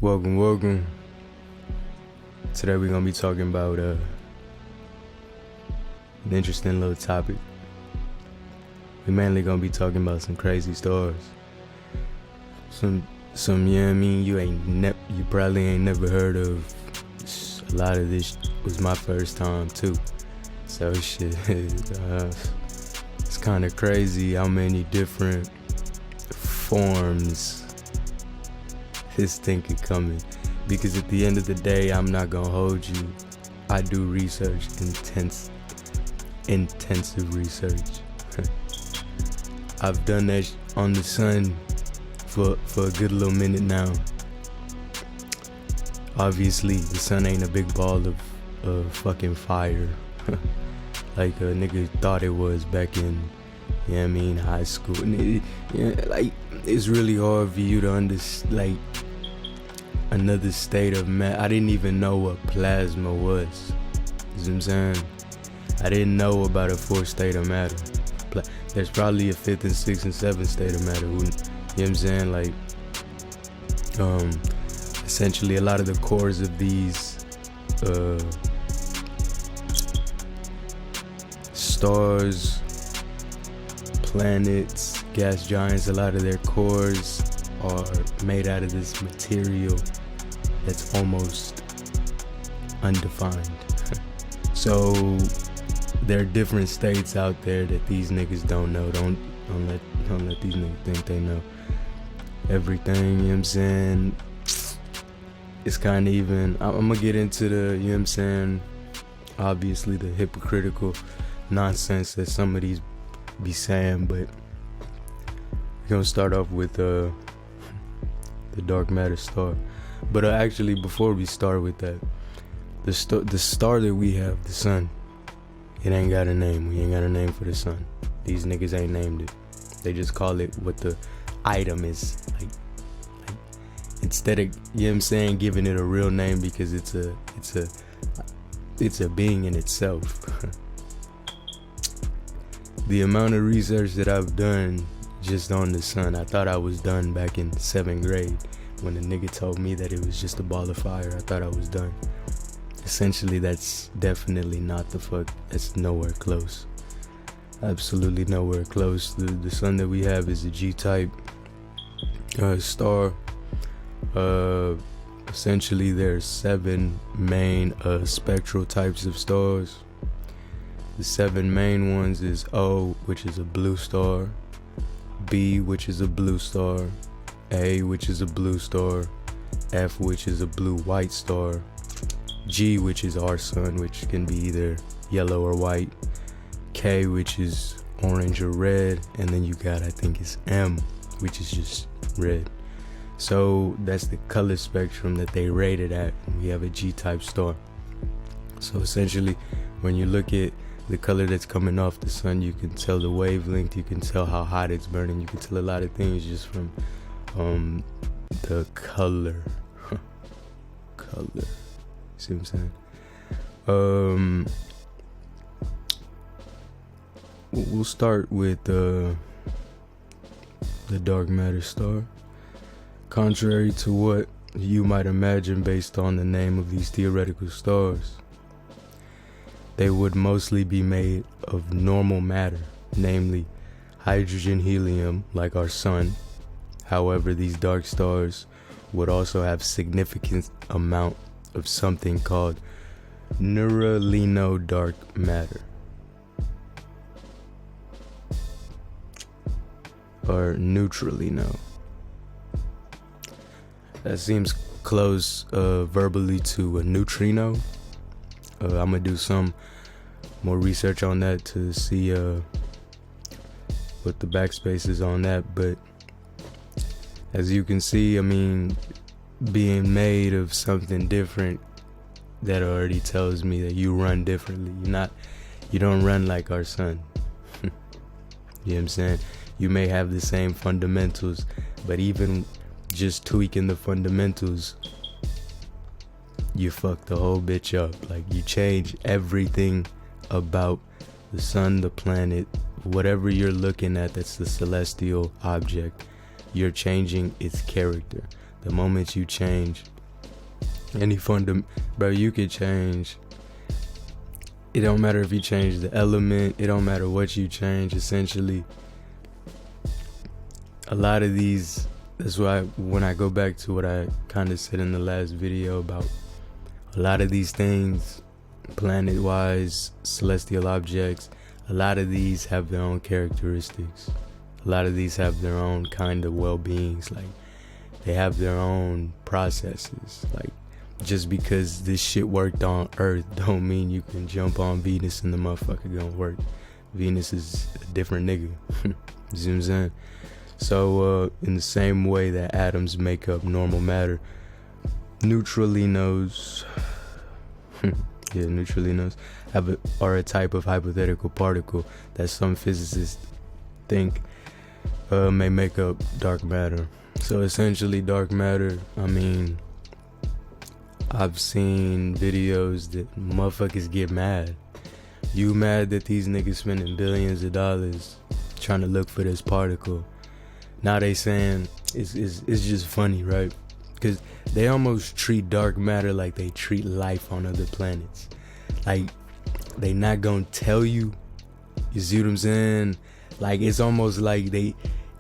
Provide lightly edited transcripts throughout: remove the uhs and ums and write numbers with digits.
Welcome. Today we're gonna be talking about an interesting little topic. We're mainly gonna be talking about some crazy stories. Some you know what I mean, you probably ain't never heard of. A lot of this was my first time too. So shit, it's kinda crazy how many different forms this thing could come in. Because at the end of the day, I'm not gonna hold you. I do research, intensive research. I've done that on the sun for a good little minute now. Obviously, the sun ain't a big ball of fucking fire like a nigga thought it was back in, you know what I mean, high school. And it's really hard for you to understand, like, another state of matter. I didn't even know what plasma was. You know what I'm saying? I didn't know about a fourth state of matter. There's probably a fifth and sixth and seventh state of matter. You know what I'm saying? Like, essentially a lot of the cores of these stars, planets, gas giants, a lot of their cores are made out of this material that's almost undefined. So there are different states out there that these niggas don't know. Don't let these niggas think they know everything, you know what I'm saying? It's kind of even, I'm gonna get into the, you know what I'm saying, obviously the hypocritical nonsense that some of these be saying, but we're gonna start off with the dark matter star. But actually, before we start with that, the star that we have, the sun, it ain't got a name. We ain't got a name for the sun. These niggas ain't named it. They just call it what the item is. Like instead of, you know what I'm saying, giving it a real name, because it's a being in itself. The amount of research that I've done just on the sun, I thought I was done back in 7th grade when the nigga told me that it was just a ball of fire. I thought I was done. Essentially, that's definitely not the fuck. That's nowhere close. Absolutely nowhere close. The sun that we have is a G-type star. Essentially, there's 7 main spectral types of stars. The 7 main ones is O, which is a blue star, B, which is a blue star, A, which is a blue star, F, which is a blue-white star, G, which is our sun, which can be either yellow or white, K, which is orange or red, and then you got, I think it's M, which is just red. So that's the color spectrum that they rated at. We have a G-type star. So essentially, when you look at the color that's coming off the sun, you can tell the wavelength, you can tell how hot it's burning, you can tell a lot of things just from the color. Color. See what I'm saying? We'll start with the dark matter star. Contrary to what you might imagine based on the name of these theoretical stars, they would mostly be made of normal matter, namely hydrogen, helium, like our sun. However, these dark stars would also have significant amount of something called neuralino dark matter, or neutralino. That seems close verbally to a neutrino. I'm gonna do some more research on that to see what the backspace is on that. But as you can see, I mean, being made of something different, that already tells me that you run differently. You don't run like our sun. You know what I'm saying? You may have the same fundamentals, but even just tweaking the fundamentals, you fuck the whole bitch up. Like, you change everything about the sun, the planet, whatever you're looking at that's the celestial object, you're changing its character. The moment you change Any bro, you could change. It don't matter if you change the element. It don't matter what you change. Essentially, a lot of these. That's why when I go back to what I kind of said in the last video about a lot of these things, planet-wise, celestial objects, a lot of these have their own characteristics. A lot of these have their own kind of well-beings. Like, they have their own processes. Like, just because this shit worked on Earth don't mean you can jump on Venus and the motherfucker gonna work. Venus is a different nigga. You see what I'm saying? So in the same way that atoms make up normal matter, neutralinos are a type of hypothetical particle that some physicists think may make up dark matter. So essentially, dark matter, I mean, I've seen videos that motherfuckers get mad. You mad that these niggas spending billions of dollars trying to look for this particle? Now they saying it's just funny, right? Because they almost treat dark matter like they treat life on other planets. Like, they not gonna tell you. You see what I'm saying? Like, it's almost like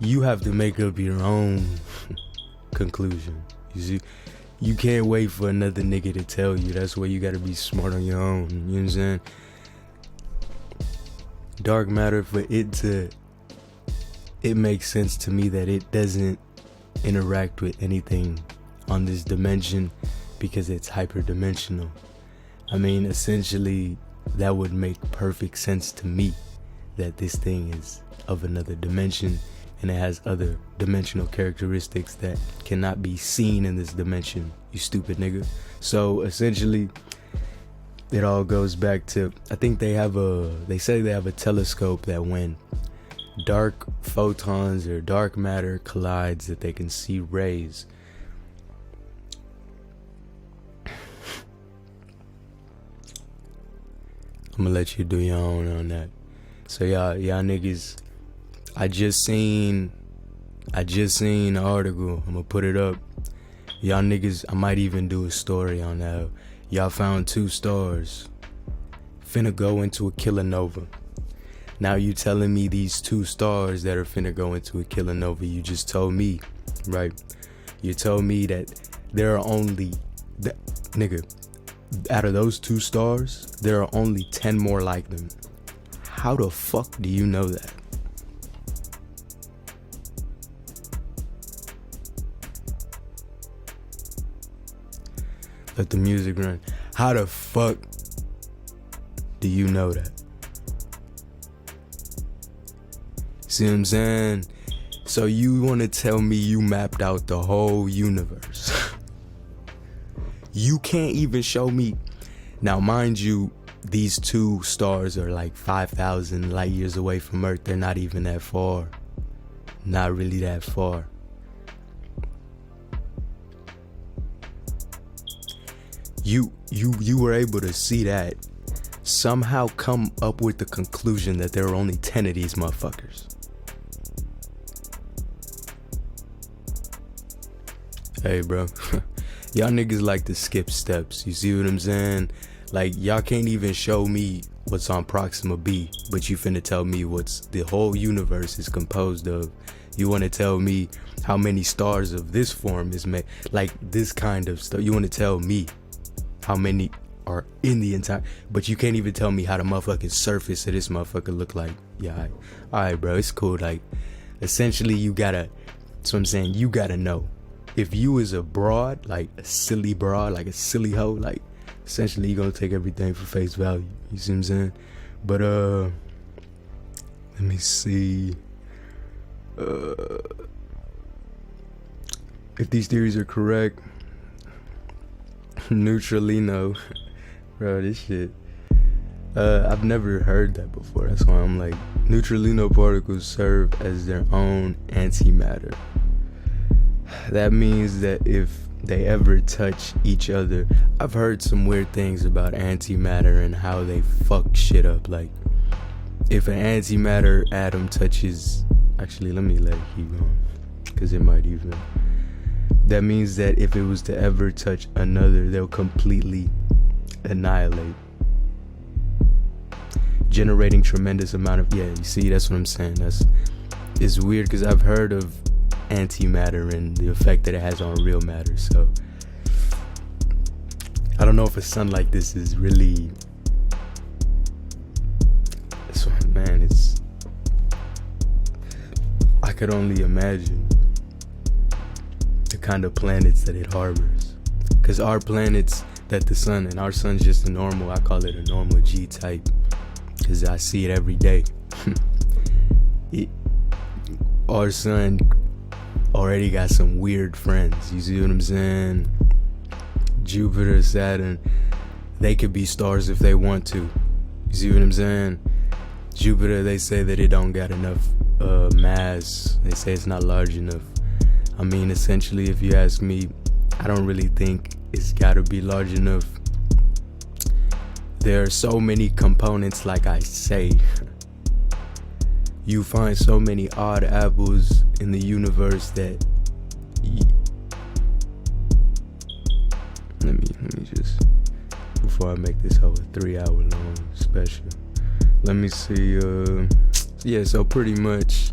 you have to make up your own conclusion. You see, you can't wait for another nigga to tell you. That's why you gotta be smart on your own. You know what I'm saying? Dark matter, for it makes sense to me that it doesn't interact with anything on this dimension because it's hyperdimensional. I mean, essentially, that would make perfect sense to me, that this thing is of another dimension and it has other dimensional characteristics that cannot be seen in this dimension, you stupid nigga. So essentially, it all goes back to, I think they say they have a telescope that when dark photons or dark matter collides, that they can see rays. I'm gonna let you do your own on that. So y'all niggas, I just seen an article. I'm gonna put it up. Y'all niggas, I might even do a story on that. Y'all found 2 stars finna go into a kilonova. Now you telling me these 2 stars that are finna go into a kilonova, you just told me, right? You told me that there are only, nigga, out of those 2 stars, there are only 10 more like them. How the fuck do you know that? Let the music run. How the fuck do you know that? See what I'm saying? So you want to tell me you mapped out the whole universe? You can't even show me. Now, mind you, these 2 stars are like 5,000 light years away from Earth. They're not even that far. Not really that far. You were able to see that. Somehow come up with the conclusion that there are only 10 of these motherfuckers. Hey, bro. Y'all niggas like to skip steps. You see what I'm saying? Like, y'all can't even show me what's on Proxima B, but you finna tell me what's the whole universe is composed of. You wanna tell me how many stars of this form is made, like this kind of stuff. You wanna tell me how many are in the entire, but you can't even tell me how the motherfucking surface of this motherfucker look like. Yeah, alright, bro, it's cool. Like, essentially, that's what I'm saying, you gotta know. If you is a broad, like a silly broad, like a silly hoe, like, essentially you gonna take everything for face value. You see what I'm saying? But let me see. If these theories are correct, neutralino, bro, this shit. I've never heard that before. That's why I'm like, neutralino particles serve as their own antimatter. That means that if they ever touch each other, I've heard some weird things about antimatter and how they fuck shit up. Like, if an antimatter atom touches, actually, let me let it keep going, because it might even That means that if it was to ever touch another, they'll completely annihilate, generating tremendous amount of, yeah, you see, that's what I'm saying. It's weird because I've heard of antimatter and the effect that it has on real matter. So I don't know if a sun like this is really, man, I could only imagine the kind of planets that it harbors. Because our planets that the sun, and our sun's just a normal, I call it a normal G type, because I see it every day. Our sun already got some weird friends, you see what I'm saying? Jupiter, Saturn, they could be stars if they want to, you see what I'm saying? Jupiter, they say that it don't got enough mass. They say it's not large enough. I mean, essentially, if you ask me, I don't really think it's gotta be large enough. There are so many components, like I say. You find so many odd apples in the universe that let me just, before I make this whole 3-hour long special, let me see. Yeah, so pretty much,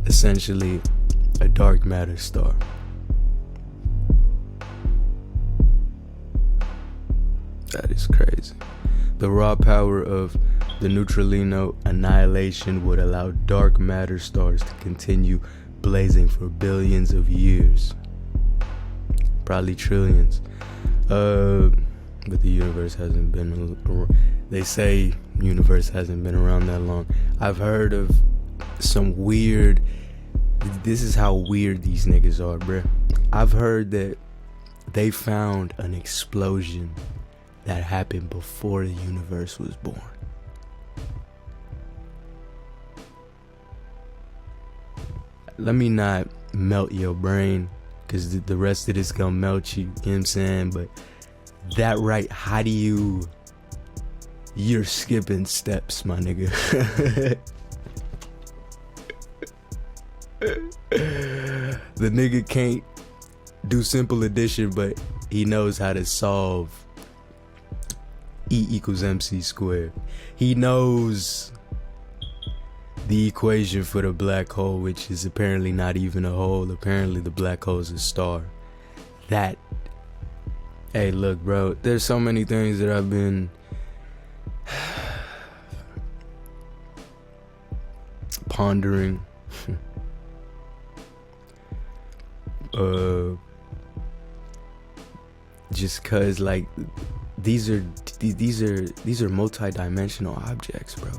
essentially, a dark matter star. That is crazy. The raw power of the neutrino annihilation would allow dark matter stars to continue blazing for billions of years, probably trillions. But the universe hasn't been, they say universe hasn't been around that long. I've heard of some weird, this is how weird these niggas are, bruh. I've heard that they found an explosion that happened before the universe was born. Let me not melt your brain, because the rest of this gonna melt you, you know what I'm saying? But that right, how do you're skipping steps, my nigga. The nigga can't do simple addition, but he knows how to solve E equals MC squared. He knows the equation for the black hole, which is apparently not even a hole. Apparently the black hole is a star. That, hey, look, bro, there's so many things that I've been pondering. Just cause like these are multi-dimensional objects, bro.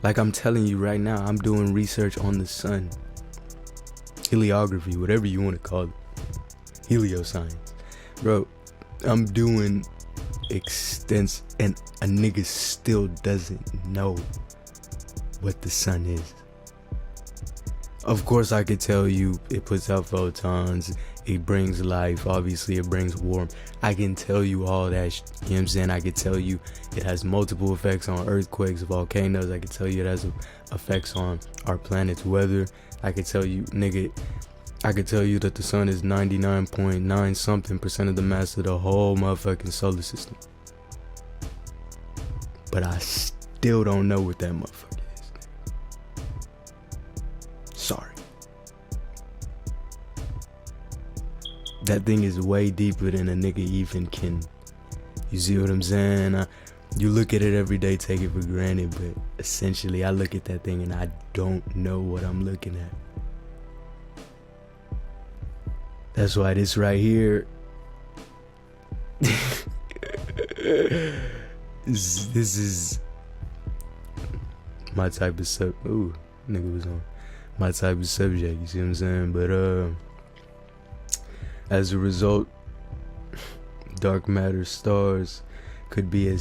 Like I'm telling you right now, I'm doing research on the sun, heliography, whatever you want to call it, helioscience, bro. I'm doing extensive, and a nigga still doesn't know what the sun is. Of course, I could tell you it puts out photons, it brings life, obviously it brings warmth. I can tell you all that, you know what I'm saying? I could tell you it has multiple effects on earthquakes, volcanoes. I could tell you it has effects on our planet's weather. I could tell you, nigga, I could tell you that the sun is 99.9 something percent of the mass of the whole motherfucking solar system. But I still don't know what that motherfucker is. Sorry. That thing is way deeper than a nigga even can. You see what I'm saying? You look at it every day, take it for granted, but essentially I look at that thing and I don't know what I'm looking at. That's why this right here, this is my type of ooh, nigga was on my type of subject, you see what I'm saying? But as a result, dark matter stars could be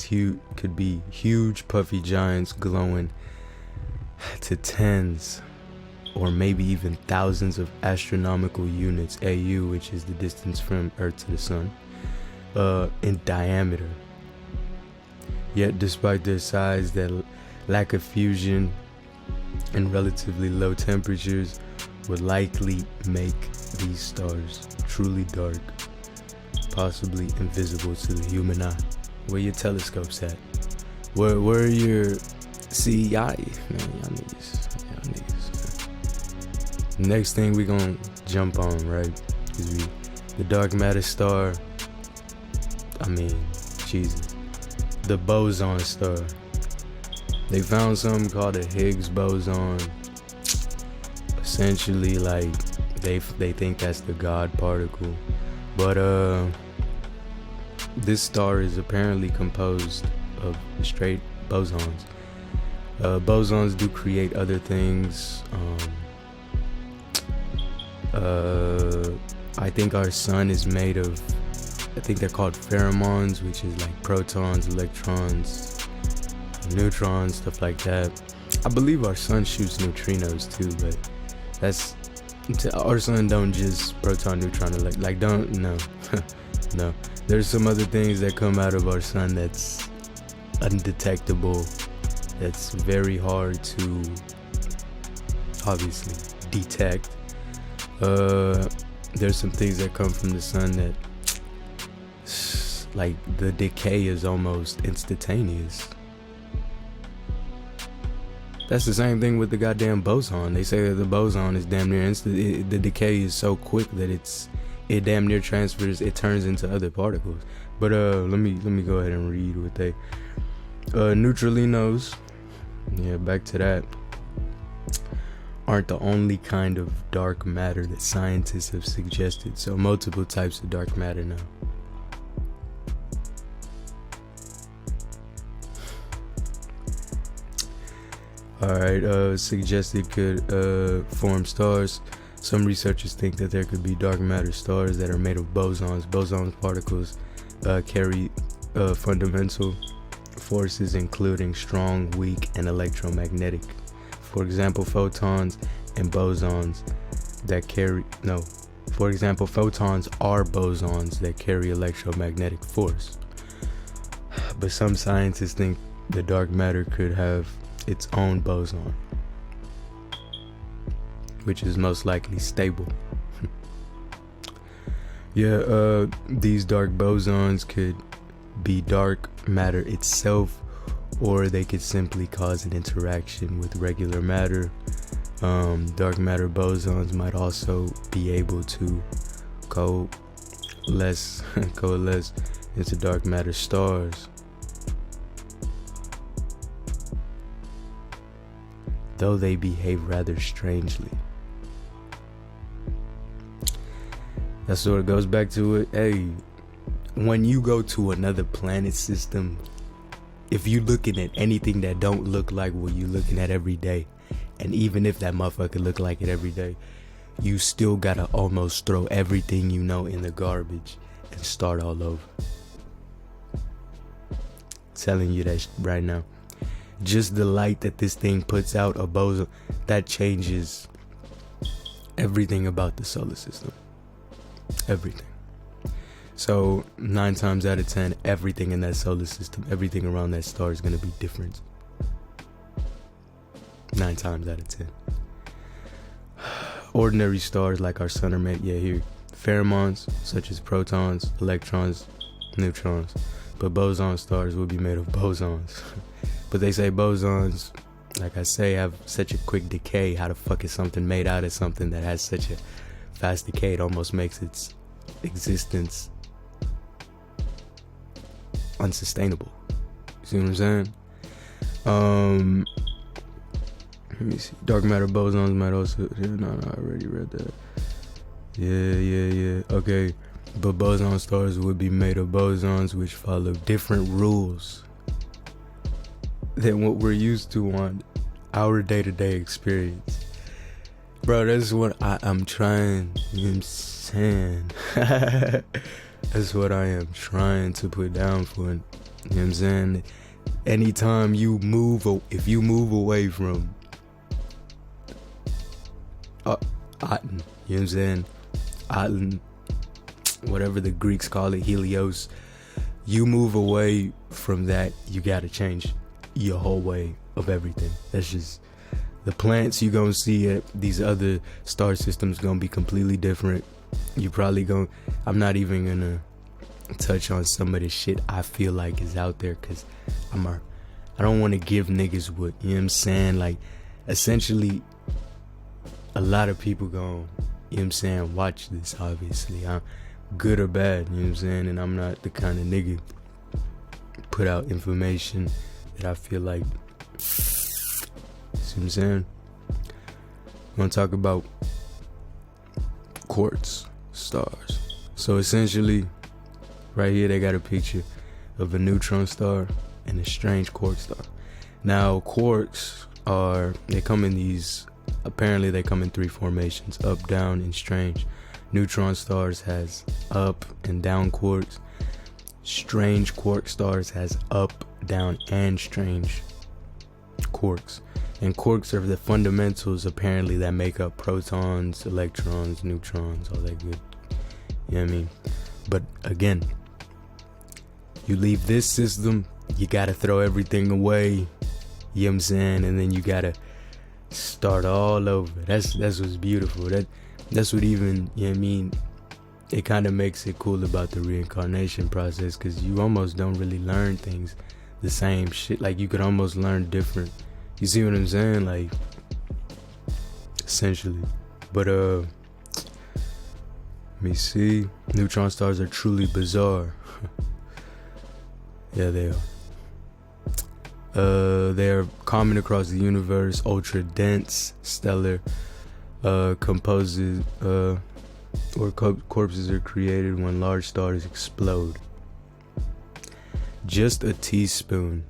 huge puffy giants glowing to tens or maybe even thousands of astronomical units, AU, which is the distance from Earth to the sun, in diameter. Yet despite their size, their lack of fusion and relatively low temperatures would likely make these stars truly dark, possibly invisible to the human eye. Where your telescopes at? Where are your... See, y'all niggas. Next thing we gonna jump on, right, is the dark matter star. I mean, Jesus. The boson star. They found something called a Higgs boson. Essentially, like, they think that's the God particle. But this star is apparently composed of straight bosons. Bosons do create other things. I think our sun is made of, I think they're called pheromones, which is like protons, electrons, neutrons, stuff like that. I believe our sun shoots neutrinos too, but that's, our sun don't just proton, neutron, like don't, no. No, there's some other things that come out of our sun that's undetectable, that's very hard to obviously detect. There's some things that come from the sun that, like, the decay is almost instantaneous. That's the same thing with the goddamn boson. They say that the boson is damn near instant. The decay is so quick that it damn near transfers. It turns into other particles. But let me go ahead and read what they neutralinos. Yeah, back to that. Aren't the only kind of dark matter that scientists have suggested. So multiple types of dark matter now. Alright, suggested could form stars. Some researchers think that there could be dark matter stars that are made of bosons. Boson particles carry fundamental forces including strong, weak, and electromagnetic. For example, photons and bosons that carry... No. For example, photons are bosons that carry electromagnetic force. But some scientists think the dark matter could have its own boson, which is most likely stable. Yeah, these dark bosons could be dark matter itself, or they could simply cause an interaction with regular matter. Dark matter bosons might also be able to coalesce into dark matter stars. Though they behave rather strangely. That sort of goes back to it. Hey, when you go to another planet system, if you looking at anything that don't look like what you looking at every day, and even if that motherfucker look like it every day, you still gotta almost throw everything you know in the garbage and start all over. Telling you that right now. Just the light that this thing puts out, a boson, that changes everything about the solar system. Everything. So 9 times out of 10, everything in that solar system, everything around that star is going to be different. 9 times out of 10. Ordinary stars like our sun are made, here, pheromones such as protons, electrons, neutrons. But boson stars will be made of bosons. But they say bosons, like I say, have such a quick decay. How the fuck is something made out of something that has such a fast decay? It almost makes its existence unsustainable. You see what I'm saying? Let me see. Dark matter bosons might also... No, I already read that. Yeah. Okay. But boson stars would be made of bosons which follow different rules than what we're used to on our day-to-day experience. Bro, that's what I'm trying, you know what I'm saying? That's what I am trying to put down for, you know what I'm saying? Anytime you move, if you move away from Aten, you know what I'm saying? Aten, whatever the Greeks call it, Helios, you move away from that, you gotta change your whole way of everything. That's just The plants you gonna see at these other star systems gonna be completely different. You probably gonna, I'm not even gonna touch on some of the shit I feel like is out there, cause I don't want to give niggas what, you know what I'm saying? Like, essentially, a lot of people gon', you know what I'm saying, watch this, obviously. I'm good or bad, you know what I'm saying? And I'm not the kind of nigga put out information that I feel like, see what I'm saying? I'm gonna talk about quartz stars. So essentially, right here they got a picture of a neutron star and a strange quartz star. Now quarks apparently they come in three formations: up, down, and strange. Neutron stars has up and down quarks. Strange quark stars has up, down, and strange quarks. And quarks are the fundamentals apparently that make up protons, electrons, neutrons, all that good. You know what I mean? But again, you leave this system, you gotta throw everything away. You know what I'm saying? And then you gotta start all over. That's what's beautiful. That's what even, you know what I mean, it kind of makes it cool about the reincarnation process, because you almost don't really learn things the same shit. Like, you could almost learn different. You see what I'm saying? Like, essentially. But let me see. Neutron stars are truly bizarre. Yeah, they are. They're common across the universe, ultra dense, stellar, corpses are created when large stars explode. Just a teaspoon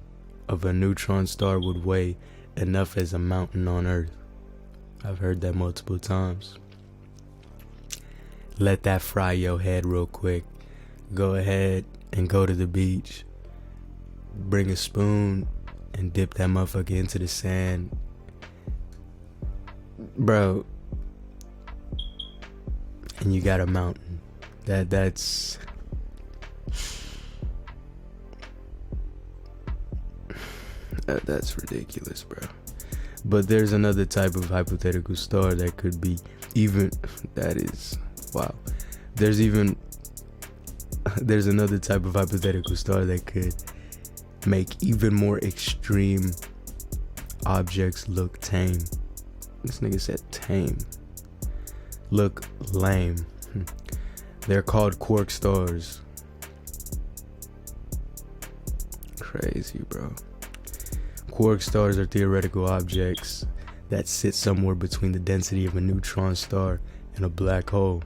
of a neutron star would weigh enough as a mountain on Earth. I've heard that multiple times. Let that fry your head real quick. Go ahead and go to the beach. Bring a spoon and dip that motherfucker into the sand. Bro. And you got a mountain. That's ridiculous, bro. But there's another type of hypothetical star that could be even, that is, wow. There's another type of hypothetical star that could make even more extreme objects look tame. This nigga said tame. Look lame. They're called quark stars. Crazy, bro. Quark stars are theoretical objects that sit somewhere between the density of a neutron star and a black hole.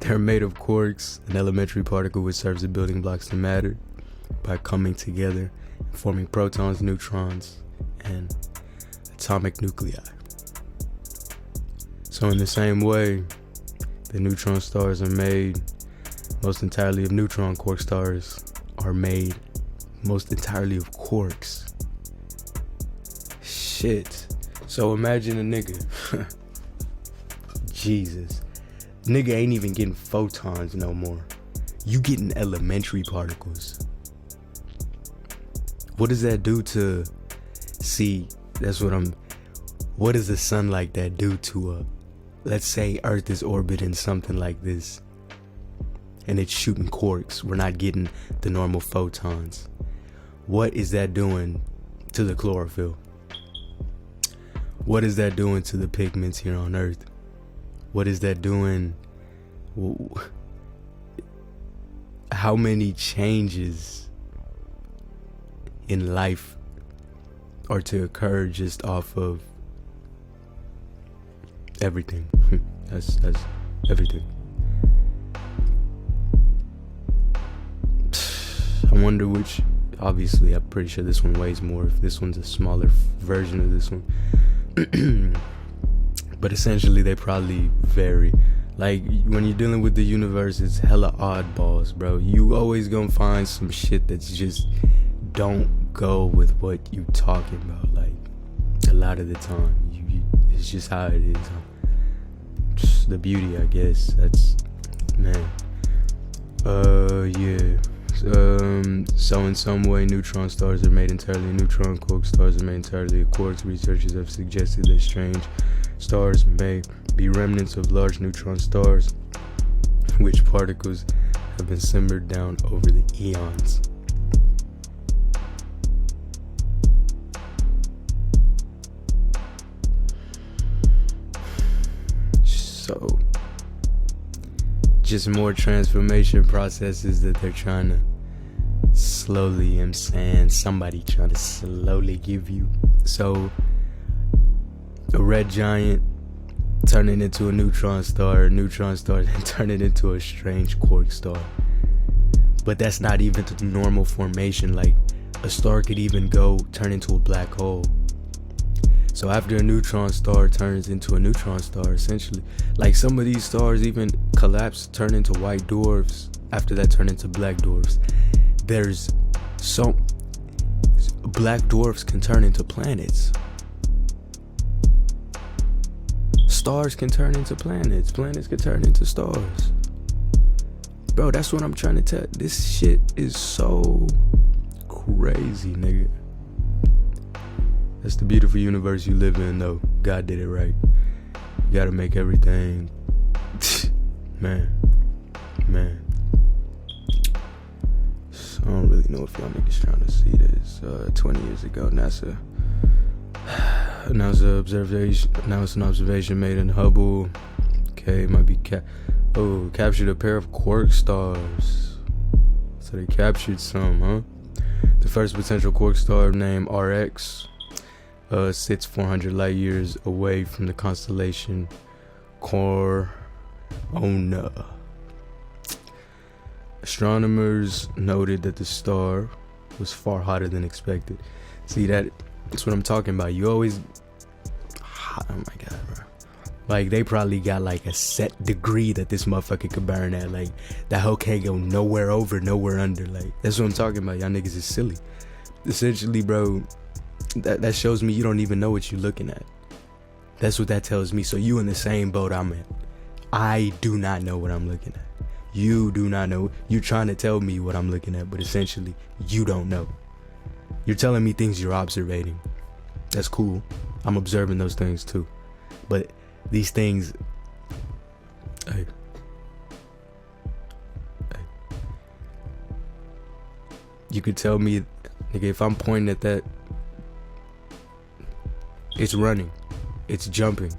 They're made of quarks, an elementary particle which serves as building blocks to matter by coming together and forming protons, neutrons, and atomic nuclei. So in the same way, the neutron stars are made most entirely of neutron, quark stars are made most entirely of quarks. Shit. So imagine a nigga. Jesus. Nigga ain't even getting photons no more. You getting elementary particles. What does that do to, see, what does a sun like that do to let's say Earth is orbiting something like this and it's shooting quarks. We're not getting the normal photons. What is that doing to the chlorophyll? What is that doing to the pigments here on Earth? What is that doing? How many changes in life are to occur just off of everything? That's everything. I wonder which, obviously I'm pretty sure this one weighs more if this one's a smaller version of this one. But essentially they probably vary. Like, when you're dealing with the universe, it's hella oddballs, bro. You always gonna find some shit that's just don't go with what you talking about. Like, a lot of the time, it's just how it is. Just the beauty, I guess. That's, man. Yeah. So in some way, neutron stars are made entirely. Neutron quark stars are made entirely of quarks. Researchers have suggested that strange stars may be remnants of large neutron stars, which particles have been simmered down over the eons. So, just more transformation processes that they're trying to slowly, I'm saying, somebody trying to slowly give you. So, a red giant turning into a neutron star then turning into a strange quark star. But that's not even the normal formation. Like, a star could even turn into a black hole. So after a neutron star turns into a neutron star, essentially, like some of these stars even collapse, turn into white dwarfs, after that turn into black dwarfs. Black dwarfs can turn into planets. Stars can turn into planets. Planets can turn into stars. Bro, that's what I'm trying to tell. This shit is so crazy, nigga. That's the beautiful universe you live in, though. God did it right. You gotta make everything. Man. So I don't really know if y'all niggas trying to see this. 20 years ago, NASA announced an observation made in Hubble. Okay, it might be captured a pair of quark stars. So they captured some, huh? The first potential quark star named RX sits 400 light years away from the constellation Corona. Astronomers noted that the star was far hotter than expected. See, that's what I'm talking about. You always, oh my god, bro. Like, they probably got like a set degree that this motherfucker could burn at. Like, that hoe can't go nowhere over, nowhere under. Like, that's what I'm talking about. Y'all niggas is silly. Essentially, bro, that shows me you don't even know what you're looking at. That's what that tells me. So you in the same boat I'm in. I do not know what I'm looking at. You do not know. You're trying to tell me what I'm looking at, but essentially, you don't know. You're telling me things you're observing. That's cool. I'm observing those things too. But these things, hey. You could tell me, nigga, if I'm pointing at that, it's running, it's jumping,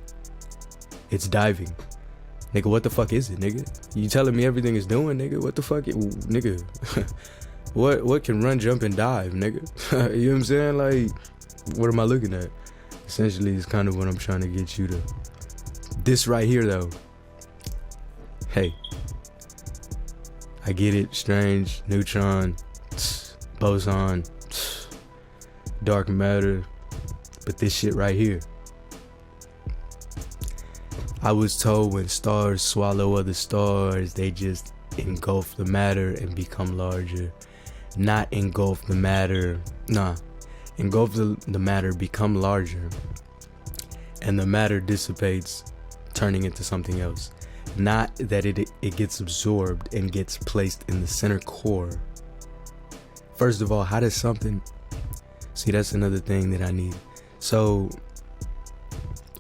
it's diving. Nigga, what the fuck is it, nigga? You telling me everything is doing, nigga? What the fuck, nigga? What can run, jump, and dive, nigga? You know what I'm saying? Like, what am I looking at? Essentially, it's kind of what I'm trying to get you to. This right here, though. Hey, I get it. Strange, neutron, boson, dark matter. But this shit right here. I was told when stars swallow other stars, they just engulf the matter and become larger. Not engulf the matter. Engulf the matter, become larger. And the matter dissipates, turning into something else. Not that it gets absorbed and gets placed in the center core. First of all, how does something... See, that's another thing that I need. So,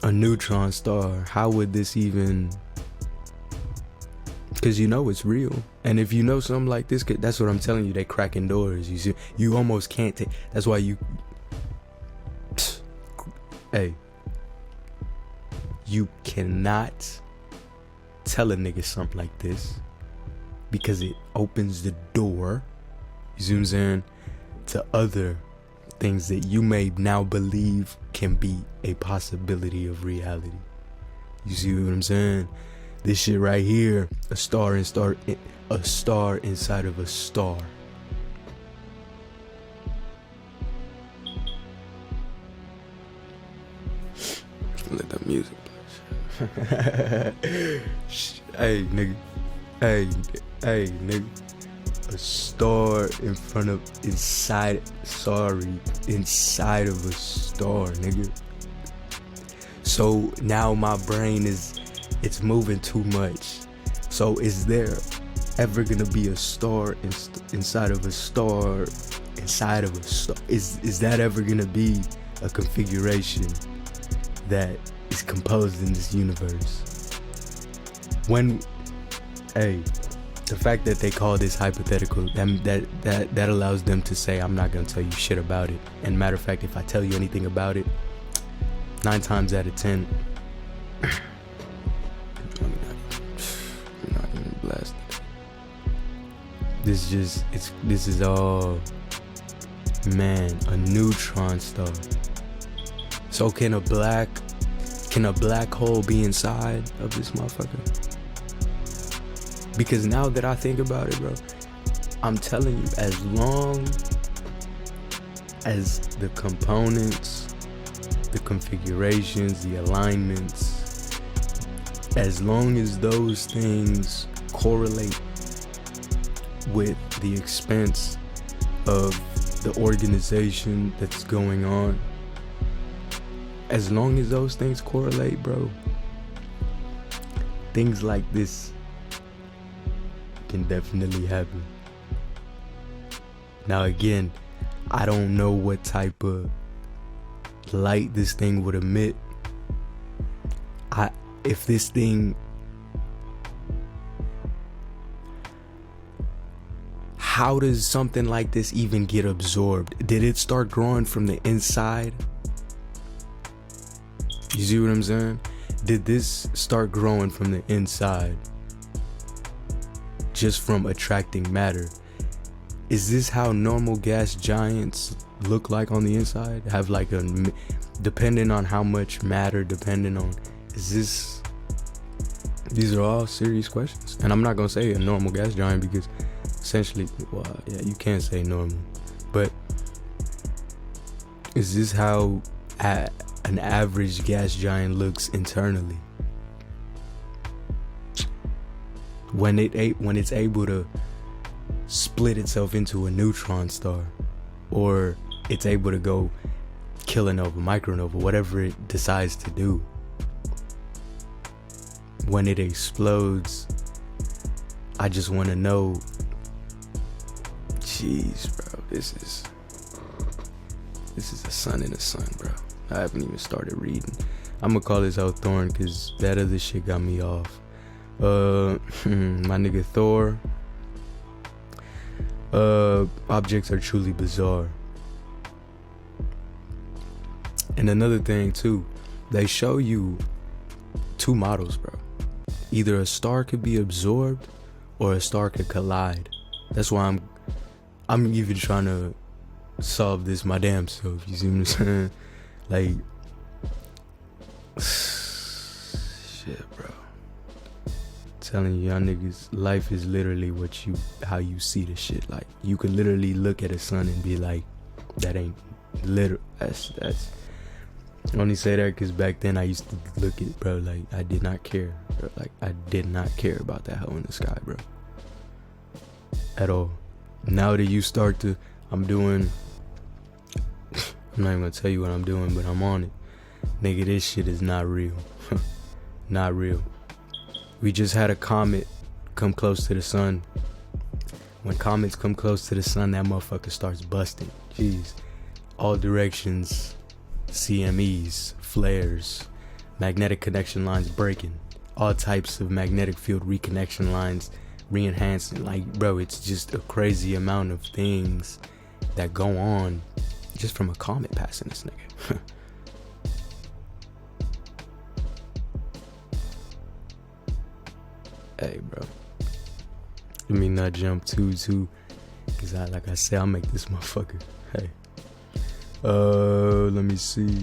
a neutron star, how would this even... Because you know it's real. And if you know something like this, that's what I'm telling you, they cracking doors. You see, you almost can't take... That's why you... Hey. You cannot tell a nigga something like this, because it opens the door, you see what I'm saying, to other things that you may now believe can be a possibility of reality. You see what I'm saying? This shit right here, a star inside of a star. Let that music play. Hey nigga. Hey nigga. A star inside of a star, nigga. So now my brain it's moving too much. So is there ever gonna be a star inside of a star inside of a star? Is that ever gonna be a configuration that is composed in this universe? The fact that they call this hypothetical, that allows them to say, I'm not gonna tell you shit about it. And matter of fact, if I tell you anything about it, 9 times out of 10, you're not even blasted. This is all, man, a neutron star. So can a black hole be inside of this motherfucker? Because now that I think about it, bro, I'm telling you, as long as the components, the configurations, the alignments, as long as those things correlate with the expense of the organization that's going on, as long as those things correlate, bro, things like this can definitely happen. Now again, I don't know what type of light this thing would emit. If this thing, how does something like this even get absorbed? Did it start growing from the inside? You see what I'm saying? Did this start growing from the inside? Just from attracting matter? Is this how normal gas giants look like on the inside? Have like depending on how much matter, depending on, these are all serious questions. And I'm not gonna say a normal gas giant because essentially, well, yeah, you can't say normal. But is this how an average gas giant looks internally? When it's able to split itself into a neutron star, or it's able to go kilonova, micronova, whatever it decides to do. When it explodes, I just want to know, jeez, bro, this is a sun in a sun, bro. I haven't even started reading. I'm gonna call this out Thorn because that other shit got me off. My nigga Thor. Objects are truly bizarre. And another thing too, they show you 2 models, bro. Either a star could be absorbed or a star could collide. That's why I'm even trying to solve this my damn self. You see what I'm saying? Like, shit, bro. Telling you, y'all niggas, life is literally how you see the shit. Like, you could literally look at a sun and be like, that ain't literal. That's. I only say that because back then I used to look at, bro, like, I did not care. Bro. Like, I did not care about that hole in the sky, bro. At all. Now that you start to, I'm not even gonna tell you what I'm doing, but I'm on it. Nigga, this shit is not real. Not real. We just had a comet come close to the sun. When comets come close to the sun, that motherfucker starts busting. Jeez. All directions, CMEs, flares, magnetic connection lines breaking, all types of magnetic field reconnection lines re-enhancing. Like, bro, it's just a crazy amount of things that go on just from a comet passing this nigga. Hey, bro, let me not jump too, cause like I said, I'll make this motherfucker. Hey, let me see.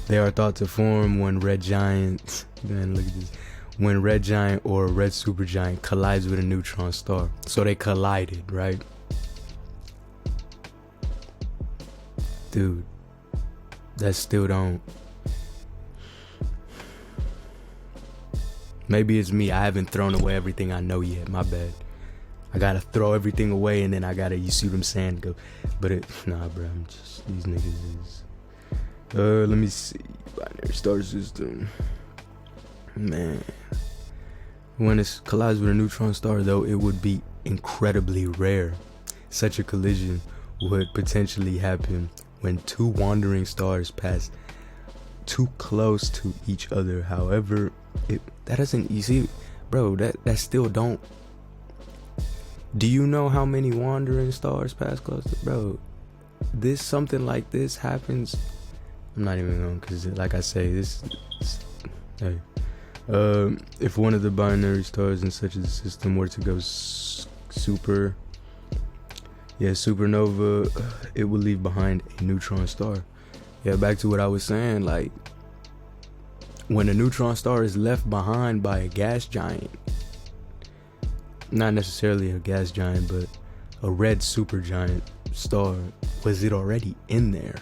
They are thought to form when red giant, man, look at this. When red giant or red supergiant collides with a neutron star. So they collided, right? Dude, that still don't. Maybe it's me. I haven't thrown away everything I know yet. My bad. I gotta throw everything away and then I gotta, you see what I'm saying? Go, but nah, bro. I'm just, these niggas is. Let me see. Binary star system. Man. When it collides with a neutron star, though, it would be incredibly rare. Such a collision would potentially happen when two wandering stars pass too close to each other. However, that doesn't, you see, bro, that still don't. Do you know how many wandering stars pass close to, bro? Something like this happens. I'm not even going, because like I say, hey. If one of the binary stars in such a system were to go supernova, it would leave behind a neutron star. Yeah, back to what I was saying, like, when a neutron star is left behind by a gas giant, not necessarily a gas giant, but a red supergiant star, was it already in there?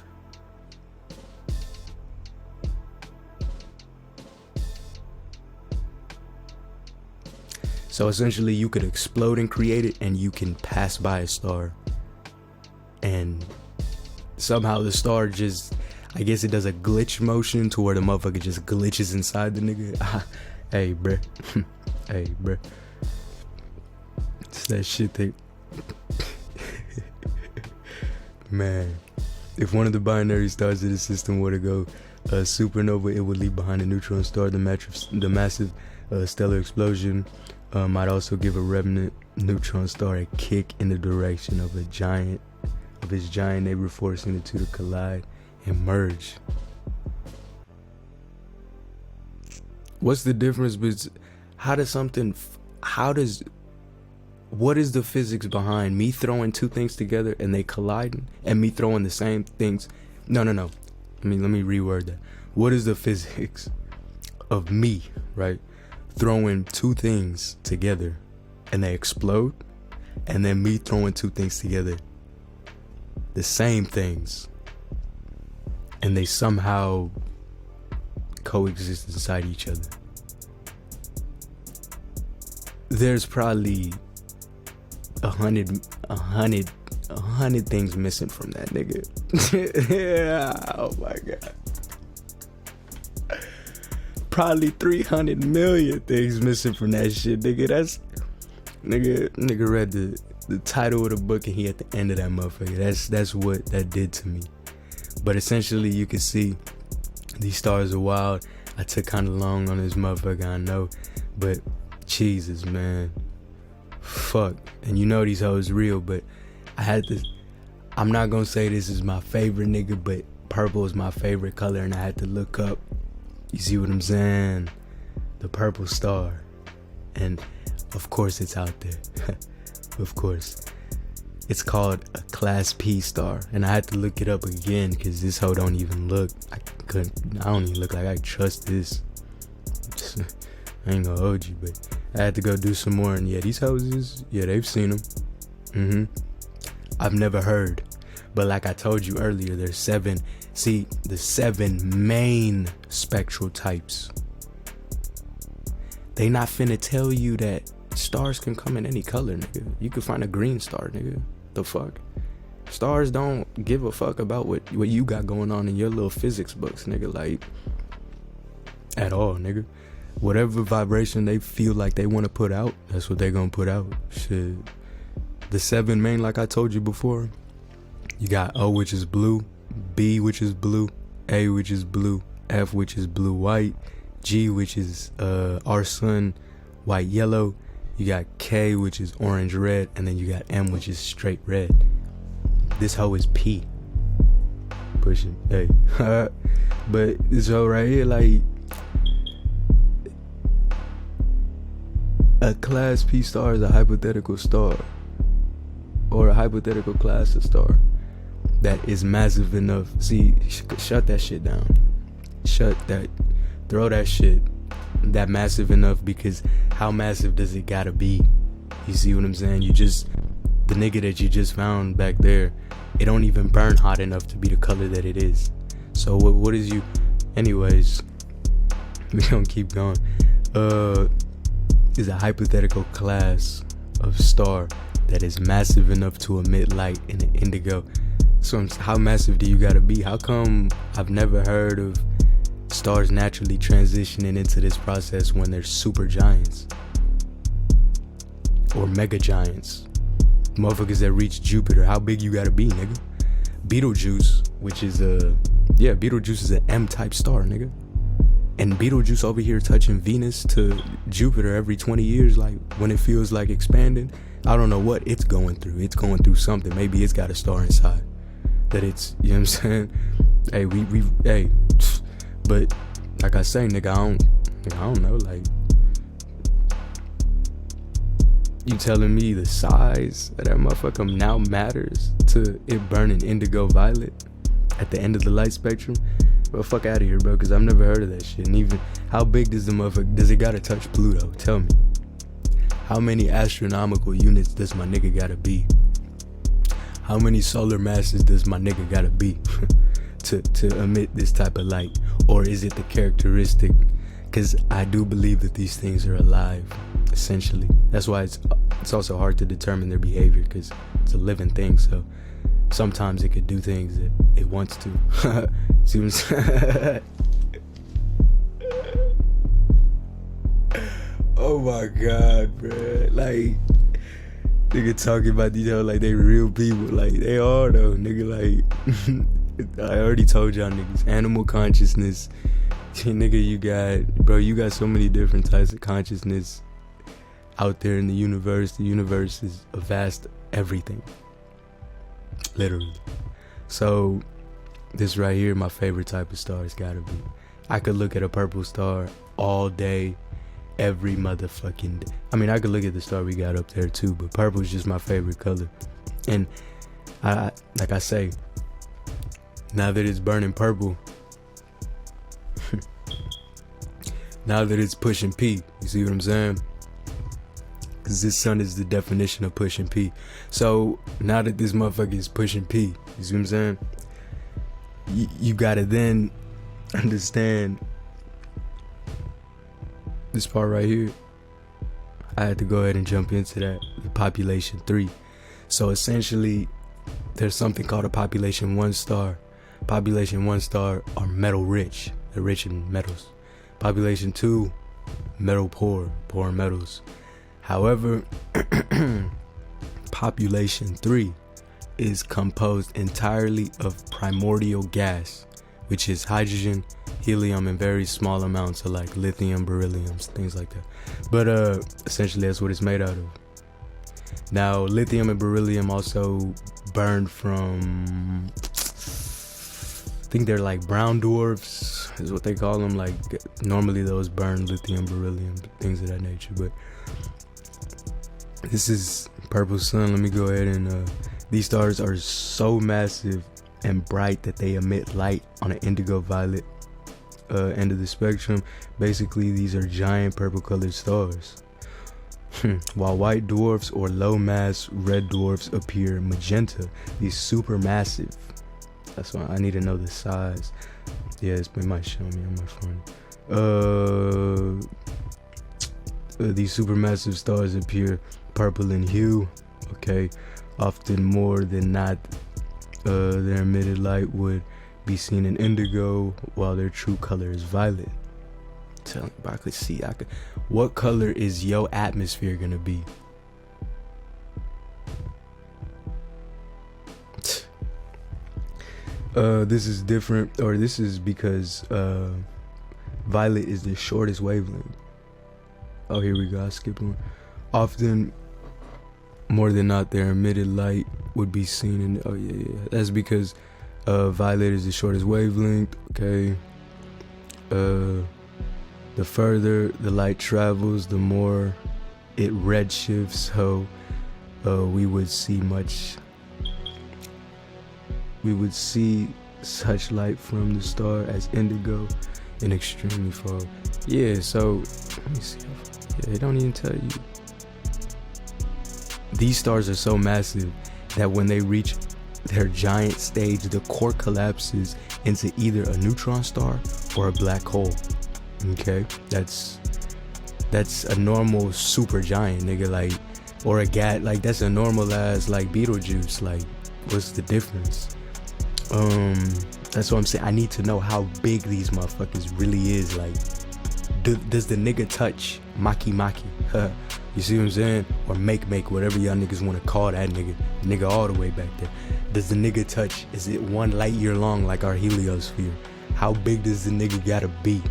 So essentially you could explode and create it, and you can pass by a star, and somehow the star just, I guess it does a glitch motion to where the motherfucker just glitches inside the nigga. Hey bruh. Hey bruh. It's that shit that man, if one of the binary stars of the system were to go supernova, it would leave behind a neutron star. The massive stellar explosion might also give a remnant neutron star a kick in the direction of its giant neighbor, forcing the two to collide and merge. What's the difference between what is the physics behind me throwing two things together and they colliding, and me throwing the same things? No. Let me reword that. What is the physics of me, right, throwing two things together and they explode, and then me throwing two things together, the same things, and they somehow coexist inside each other? There's probably a hundred things missing from that nigga. Yeah, oh my god. Probably 300 million things missing from that shit, nigga. Nigga read the title of the book and he at the end of that motherfucker. That's what that did to me. But essentially you can see these stars are wild. I took kind of long on this motherfucker, I know, but Jesus, man, fuck. And you know these hoes real, but I'm not gonna say this is my favorite nigga, but purple is my favorite color, and I had to look up, you see what I'm saying, the purple star, and of course it's out there. Of course it's called a class P star, and I had to look it up again because this hoe don't even look, I don't even look like I trust this. I ain't gonna hold you, but I had to go do some more, and yeah, these houses, yeah, they've seen them. I've never heard, but like I told you earlier, there's 7. See, the 7 main spectral types. They not finna tell you that stars can come in any color, nigga. You could find a green star, nigga. The fuck? Stars don't give a fuck about what you got going on in your little physics books, nigga. Like, at all, nigga. Whatever vibration they feel like they want to put out, that's what they gonna put out. Shit. The 7 main, like I told you before, you got O, which is blue, B, which is blue, A, which is blue, F, which is blue white, G, which is our sun, white yellow. You got K, which is orange red, and then you got M, which is straight red. This hoe is P. Pushing, hey. But this hoe right here, like, a class P star is a hypothetical star, or a hypothetical class of star that is massive enough. See, shut that shit down. Throw that shit. That massive enough, because how massive does it gotta be? You see what I'm saying? The nigga that you just found back there, it don't even burn hot enough to be the color that it is. So what is you? Anyways, we gonna keep going. Is a hypothetical class of star that is massive enough to emit light in an indigo. So how massive do you gotta be? How come I've never heard of stars naturally transitioning into this process when they're super giants? or mega giants, motherfuckers that reach Jupiter. How big you gotta be, nigga? Betelgeuse, which is Betelgeuse is an M-type star, nigga. And Betelgeuse over here touching Venus to Jupiter every 20 years, like when it feels like expanding. I don't know what it's going through. It's going through something. Maybe it's got a star inside that it's, you know what I'm saying? Hey, but like I say, nigga, I don't know, like, you telling me the size of that motherfucker now matters to it burning indigo violet at the end of the light spectrum? Well, fuck out of here, bro, because I've never heard of that shit. And even, how big does the motherfucker, does it gotta touch Pluto? Tell me. How many astronomical units does my nigga gotta be? How many solar masses does my nigga gotta be to emit this type of light? Or is it the characteristic? Because I do believe that these things are alive, essentially. That's why it's also hard to determine their behavior, because it's a living thing. So sometimes it could do things that it wants to. See what I'm saying? Oh my God, bro. Like, nigga talking about these hoes like they real people. Like, they are though, nigga. Like, I already told y'all niggas, animal consciousness. Nigga, you got so many different types of consciousness out there in the universe. The universe is a vast everything. Literally. So, this right here, my favorite type of star has gotta be. I could look at a purple star all day, every motherfucking day. I mean, I could look at the star we got up there too, but purple is just my favorite color. And like I say, now that it's burning purple, now that it's pushing P, you see what I'm saying? Because this sun is the definition of pushing P. So now that this motherfucker is pushing P, you see what I'm saying? You gotta then understand this part right here. I had to go ahead and jump into that, the population 3. So essentially, there's something called a population 1 star. Population 1 star are metal rich. They're rich in metals. Population 2, metal poor in metals. However, population 3 is composed entirely of primordial gas, which is hydrogen, helium, and very small amounts of like lithium, beryllium, things like that. But essentially that's what it's made out of. Now, lithium and beryllium also burn from, I think they're like brown dwarfs is what they call them. Like, normally those burn lithium, beryllium, things of that nature. But this is purple sun. Let me go ahead and these stars are so massive and bright that they emit light on an indigo violet end of the spectrum. Basically, these are giant purple colored stars. While white dwarfs or low mass red dwarfs appear magenta, these super massive. That's why I need to know the size. Yeah, it might show me on my phone. These supermassive stars appear purple in hue. Okay, often more than not, their emitted light would be seen in indigo, while their true color is violet. Tell me, I could see. What color is your atmosphere gonna be? This is different, or this is because violet is the shortest wavelength. Oh, here we go. I skipped one. Often, more than not, their emitted light would be seen in. Oh yeah. That's because violet is the shortest wavelength. Okay. The further the light travels, the more it redshifts. So we would see such light from the star as indigo and extremely far. Yeah, so let me see. Yeah, they don't even tell you. These stars are so massive that when they reach their giant stage, the core collapses into either a neutron star or a black hole. Okay, that's a normal super giant, nigga. Like, or a like that's a normal ass like Betelgeuse. Like, what's the difference? That's what I'm saying. I need to know how big these motherfuckers really is. Like, Does the nigga touch Maki Maki? You see what I'm saying? Or make, whatever y'all niggas want to call that nigga. Nigga all the way back there. Does the nigga touch, is it 1 light year long like our heliosphere? How big does the nigga gotta be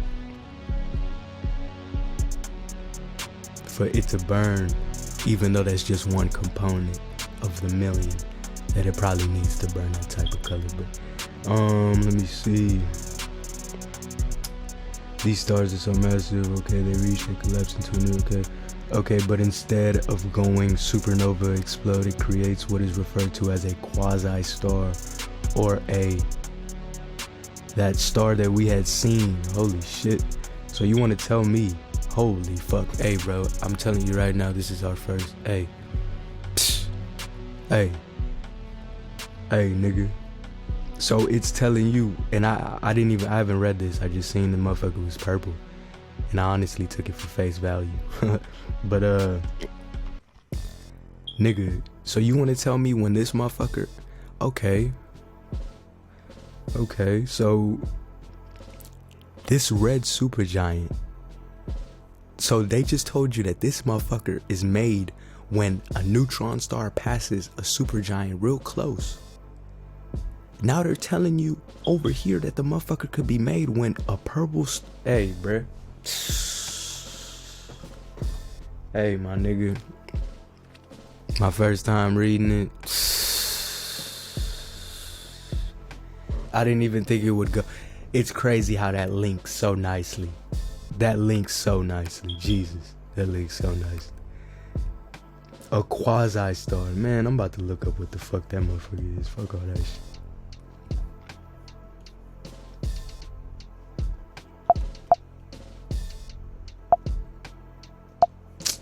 for it to burn, even though that's just one component of the million that it probably needs to burn that type of color? But let me see. These stars are so massive, okay, they reach and collapse into a new, okay, but instead of going supernova explode, it creates what is referred to as a quasi-star, or that star that we had seen. Holy shit. So you want to tell me, holy fuck, hey bro, I'm telling you right now, this is our first, hey nigga. So it's telling you, and I haven't read this, I just seen the motherfucker was purple, and I honestly took it for face value. But nigga, so you want to tell me when this motherfucker, okay, so this red supergiant, so they just told you that this motherfucker is made when a neutron star passes a supergiant real close. Now they're telling you over here that the motherfucker could be made when a purple hey, bruh. Hey, my nigga. My first time reading it. I didn't even think it would go. It's crazy how that links so nicely. Jesus, that links so nicely. A quasi-star. Man, I'm about to look up what the fuck that motherfucker is. Fuck all that shit.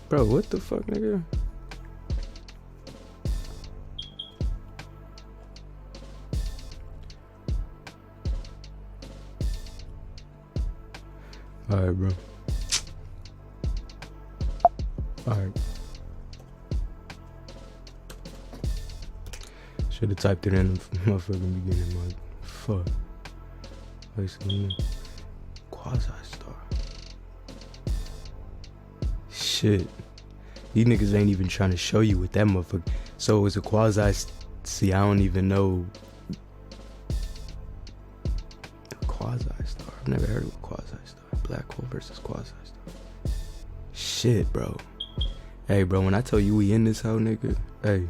Bro, what the fuck, nigga? Alright, bro. Alright. Should've typed it in the motherfucking beginning, like, fuck. Basically, quasi-star. Shit. These niggas ain't even trying to show you what that motherfucker. So it's a quasi. See, I don't even know. A quasi-star. I've never heard of a quasi-star. Black hole versus quasi-star. Shit, bro. Hey, bro, when I tell you we in this hole, nigga, hey.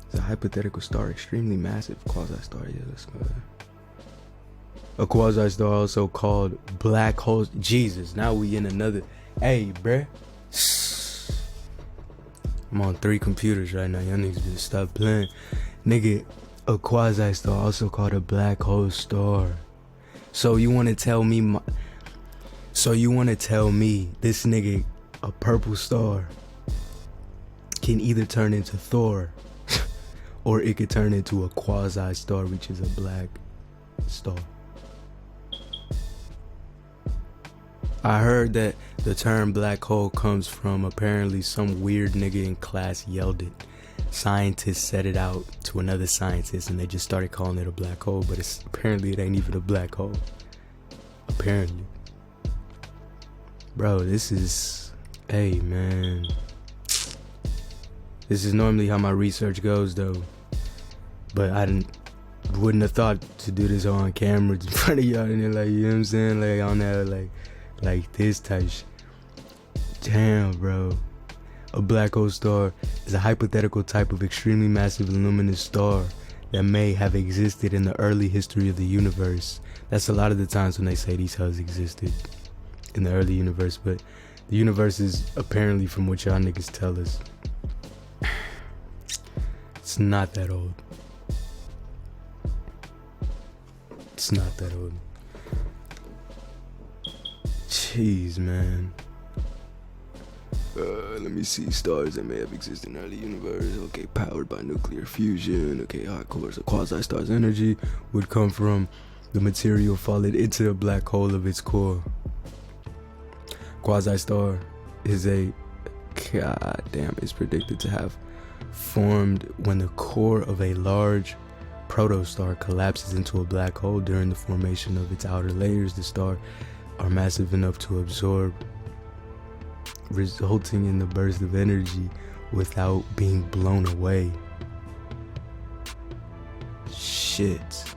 It's a hypothetical star, extremely massive quasi-star. Yeah, let's go. A quasi-star, also called black holes. Jesus, now we in another. Hey, bruh. I'm on 3 computers right now. Y'all niggas better stop playing. Nigga, a quasi-star, also called a black hole star. So you want to tell me this nigga, a purple star, can either turn into Thor or it could turn into a quasi-star, which is a black star. I heard that the term black hole comes from apparently some weird nigga in class yelled it. Scientists said it out to another scientist and they just started calling it a black hole, but apparently it ain't even a black hole. Apparently. Bro, this is, hey man. This is normally how my research goes though. But I wouldn't have thought to do this on camera in front of y'all and then, like, you know what I'm saying? Like on that, like this type shit. Damn, bro. A black hole star is a hypothetical type of extremely massive luminous star that may have existed in the early history of the universe. That's a lot of the times when they say these hells existed in the early universe, but the universe is apparently, from what y'all niggas tell us, it's not that old. It's not that old. Jeez, man. Let me see. Stars that may have existed in the early universe. Okay, powered by nuclear fusion. Okay, hot cores. A quasi-star's energy would come from the material falling into a black hole of its core. Quasi-star is is predicted to have formed when the core of a large protostar collapses into a black hole. During the formation of its outer layers, the star are massive enough to absorb, resulting in the burst of energy without being blown away. Shit.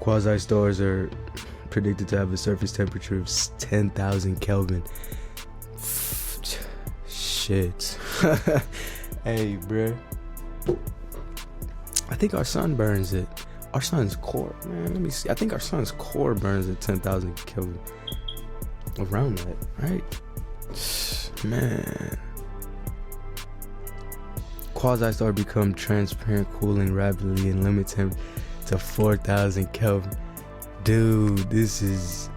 Quasi-stars are predicted to have a surface temperature of 10,000 Kelvin. Shit. Hey, bruh. I think our sun burns it. Our sun's core, man, let me see. I think our sun's core burns at 10,000 Kelvin. Around that, right? Man. Quasi-star become transparent, cooling rapidly, and limit temp to 4,000 Kelvin. Dude, this is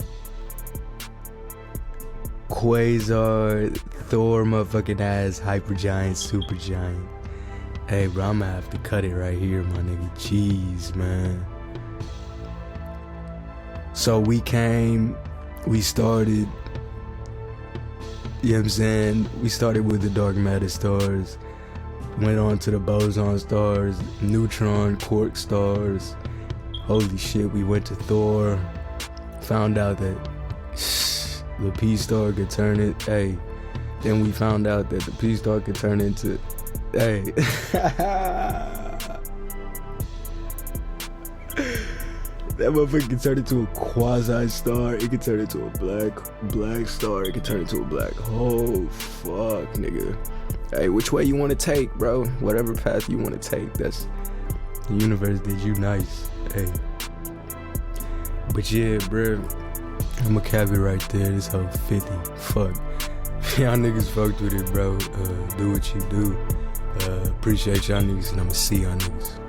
Quasar, Thor motherfucking ass, hypergiant, supergiant. Hey, bro, I'm gonna have to cut it right here, my nigga. Jeez, man. So we started, you know what I'm saying? We started with the dark matter stars, went on to the boson stars, neutron, quark stars. Holy shit, we went to Thor, found out that the P-star could turn it, hey. Then we found out that the P-star could turn into, hey. That motherfucker can turn into a quasi-star. It can turn into a black star. It can turn into a black hole. Fuck, nigga. Hey, which way you want to take, bro? Whatever path you want to take. That's the universe did you nice. Hey. But yeah, bro. I'ma cap it right there. This whole 50. Fuck. Y'all niggas fucked with it, bro. Do what you do. Appreciate y'all niggas, and I'ma see y'all niggas.